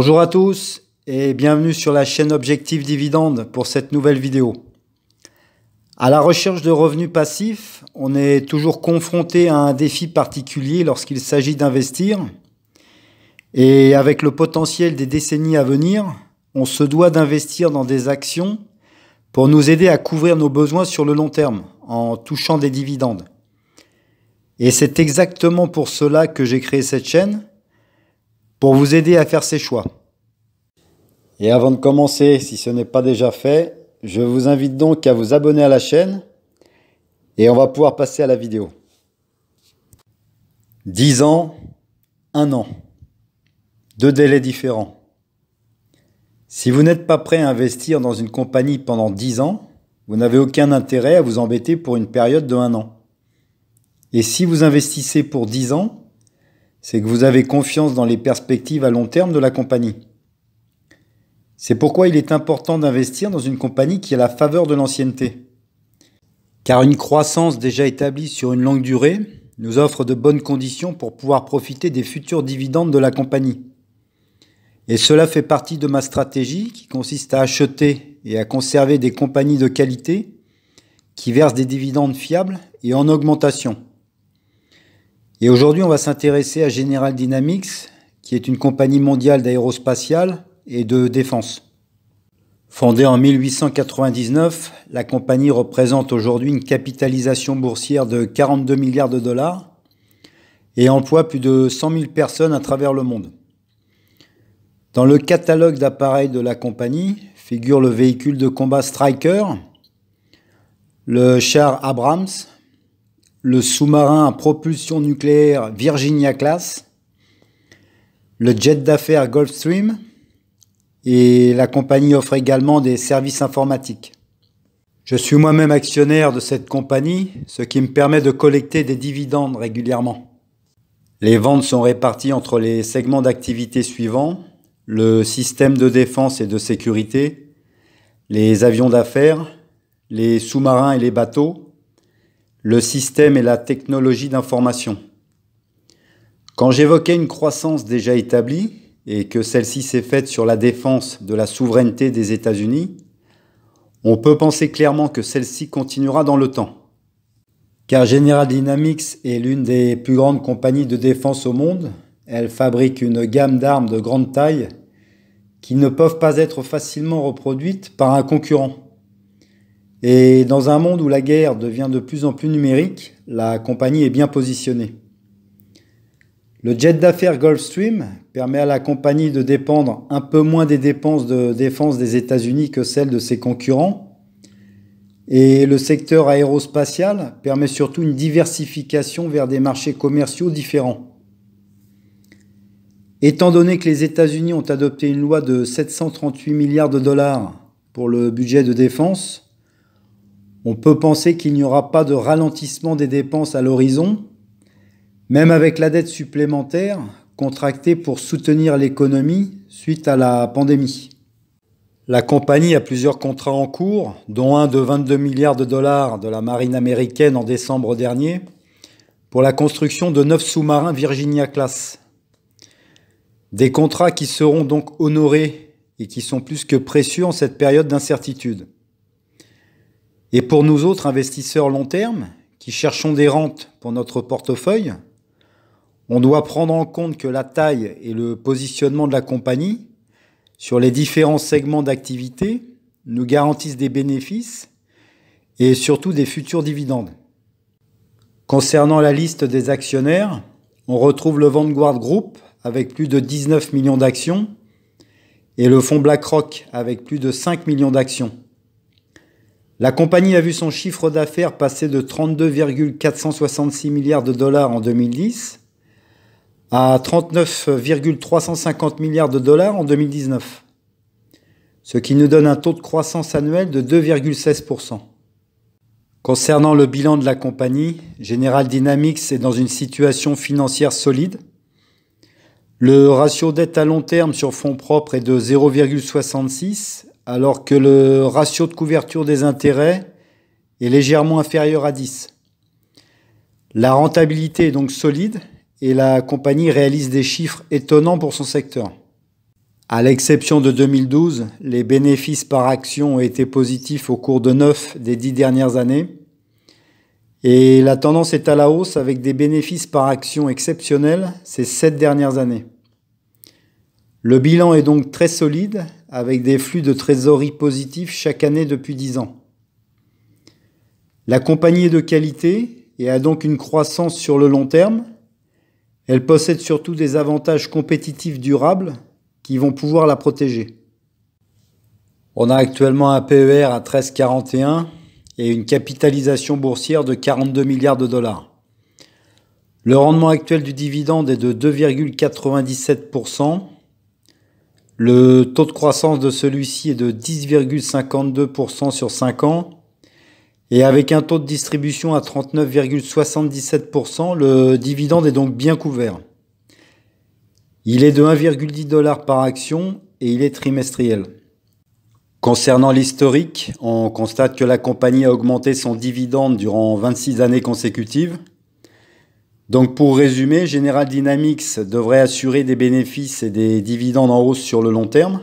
Bonjour à tous et bienvenue sur la chaîne Objectif Dividende pour cette nouvelle vidéo. À la recherche de revenus passifs, on est toujours confronté à un défi particulier lorsqu'il s'agit d'investir. Et avec le potentiel des décennies à venir, on se doit d'investir dans des actions pour nous aider à couvrir nos besoins sur le long terme en touchant des dividendes. Et c'est exactement pour cela que j'ai créé cette chaîne, pour vous aider à faire ces choix. Et avant de commencer, si ce n'est pas déjà fait, je vous invite donc à vous abonner à la chaîne et on va pouvoir passer à la vidéo. 10 ans, 1 an. 2 délais différents. Si vous n'êtes pas prêt à investir dans une compagnie pendant 10 ans, vous n'avez aucun intérêt à vous embêter pour une période de 1 an. Et si vous investissez pour 10 ans, c'est que vous avez confiance dans les perspectives à long terme de la compagnie. C'est pourquoi il est important d'investir dans une compagnie qui a la faveur de l'ancienneté. Car une croissance déjà établie sur une longue durée nous offre de bonnes conditions pour pouvoir profiter des futurs dividendes de la compagnie. Et cela fait partie de ma stratégie qui consiste à acheter et à conserver des compagnies de qualité qui versent des dividendes fiables et en augmentation. Et aujourd'hui, on va s'intéresser à General Dynamics, qui est une compagnie mondiale d'aérospatiale et de défense. Fondée en 1899, la compagnie représente aujourd'hui une capitalisation boursière de 42 milliards de dollars et emploie plus de 100 000 personnes à travers le monde. Dans le catalogue d'appareils de la compagnie figure le véhicule de combat Stryker, le char Abrams, le sous-marin à propulsion nucléaire Virginia Class, le jet d'affaires Gulfstream et la compagnie offre également des services informatiques. Je suis moi-même actionnaire de cette compagnie, ce qui me permet de collecter des dividendes régulièrement. Les ventes sont réparties entre les segments d'activité suivants: le système de défense et de sécurité, les avions d'affaires, les sous-marins et les bateaux, le système et la technologie d'information. Quand j'évoquais une croissance déjà établie et que celle-ci s'est faite sur la défense de la souveraineté des États-Unis, on peut penser clairement que celle-ci continuera dans le temps. Car General Dynamics est l'une des plus grandes compagnies de défense au monde. Elle fabrique une gamme d'armes de grande taille qui ne peuvent pas être facilement reproduites par un concurrent. Et dans un monde où la guerre devient de plus en plus numérique, la compagnie est bien positionnée. Le jet d'affaires Gulfstream permet à la compagnie de dépendre un peu moins des dépenses de défense des États-Unis que celles de ses concurrents. Et le secteur aérospatial permet surtout une diversification vers des marchés commerciaux différents. Étant donné que les États-Unis ont adopté une loi de 738 milliards de dollars pour le budget de défense, on peut penser qu'il n'y aura pas de ralentissement des dépenses à l'horizon, même avec la dette supplémentaire contractée pour soutenir l'économie suite à la pandémie. La compagnie a plusieurs contrats en cours, dont un de 22 milliards de dollars de la marine américaine en décembre dernier, pour la construction de 9 sous-marins Virginia Class. Des contrats qui seront donc honorés et qui sont plus que précieux en cette période d'incertitude. Et pour nous autres investisseurs long terme, qui cherchons des rentes pour notre portefeuille, on doit prendre en compte que la taille et le positionnement de la compagnie sur les différents segments d'activité nous garantissent des bénéfices et surtout des futurs dividendes. Concernant la liste des actionnaires, on retrouve le Vanguard Group avec plus de 19 millions d'actions et le fonds BlackRock avec plus de 5 millions d'actions. La compagnie a vu son chiffre d'affaires passer de 32,466 milliards de dollars en 2010 à 39,350 milliards de dollars en 2019, ce qui nous donne un taux de croissance annuel de 2,16%. Concernant le bilan de la compagnie, General Dynamics est dans une situation financière solide. Le ratio dette à long terme sur fonds propres est de 0,66, alors que le ratio de couverture des intérêts est légèrement inférieur à 10. La rentabilité est donc solide et la compagnie réalise des chiffres étonnants pour son secteur. À l'exception de 2012, les bénéfices par action ont été positifs au cours de 9 des 10 dernières années. Et la tendance est à la hausse avec des bénéfices par action exceptionnels ces 7 dernières années. Le bilan est donc très solide avec des flux de trésorerie positifs chaque année depuis 10 ans. La compagnie est de qualité et a donc une croissance sur le long terme. Elle possède surtout des avantages compétitifs durables qui vont pouvoir la protéger. On a actuellement un PER à 13,41 et une capitalisation boursière de 42 milliards de dollars. Le rendement actuel du dividende est de 2,97%. Le taux de croissance de celui-ci est de 10,52% sur 5 ans. Et avec un taux de distribution à 39,77%, le dividende est donc bien couvert. Il est de 1,10 $ par action et il est trimestriel. Concernant l'historique, on constate que la compagnie a augmenté son dividende durant 26 années consécutives. Donc pour résumer, General Dynamics devrait assurer des bénéfices et des dividendes en hausse sur le long terme.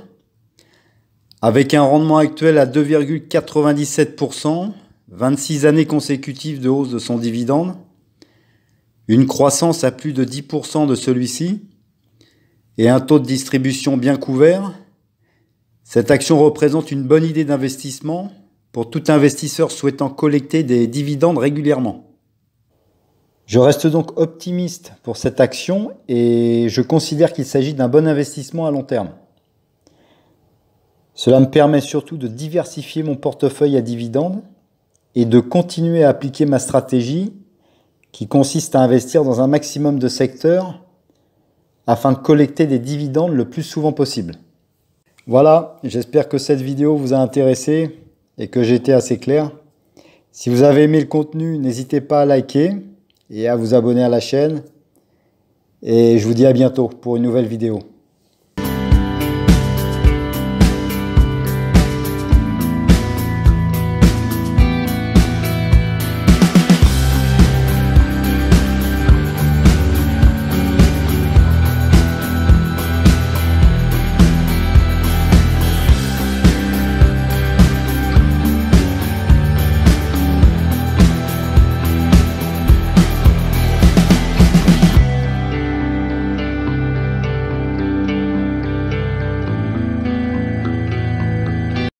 Avec un rendement actuel à 2,97%, 26 années consécutives de hausse de son dividende, une croissance à plus de 10% de celui-ci, et un taux de distribution bien couvert, cette action représente une bonne idée d'investissement pour tout investisseur souhaitant collecter des dividendes régulièrement. Je reste donc optimiste pour cette action et je considère qu'il s'agit d'un bon investissement à long terme. Cela me permet surtout de diversifier mon portefeuille à dividendes et de continuer à appliquer ma stratégie qui consiste à investir dans un maximum de secteurs afin de collecter des dividendes le plus souvent possible. Voilà, j'espère que cette vidéo vous a intéressé et que j'ai été assez clair. Si vous avez aimé le contenu, n'hésitez pas à liker et à vous abonner à la chaîne. Et je vous dis à bientôt pour une nouvelle vidéo.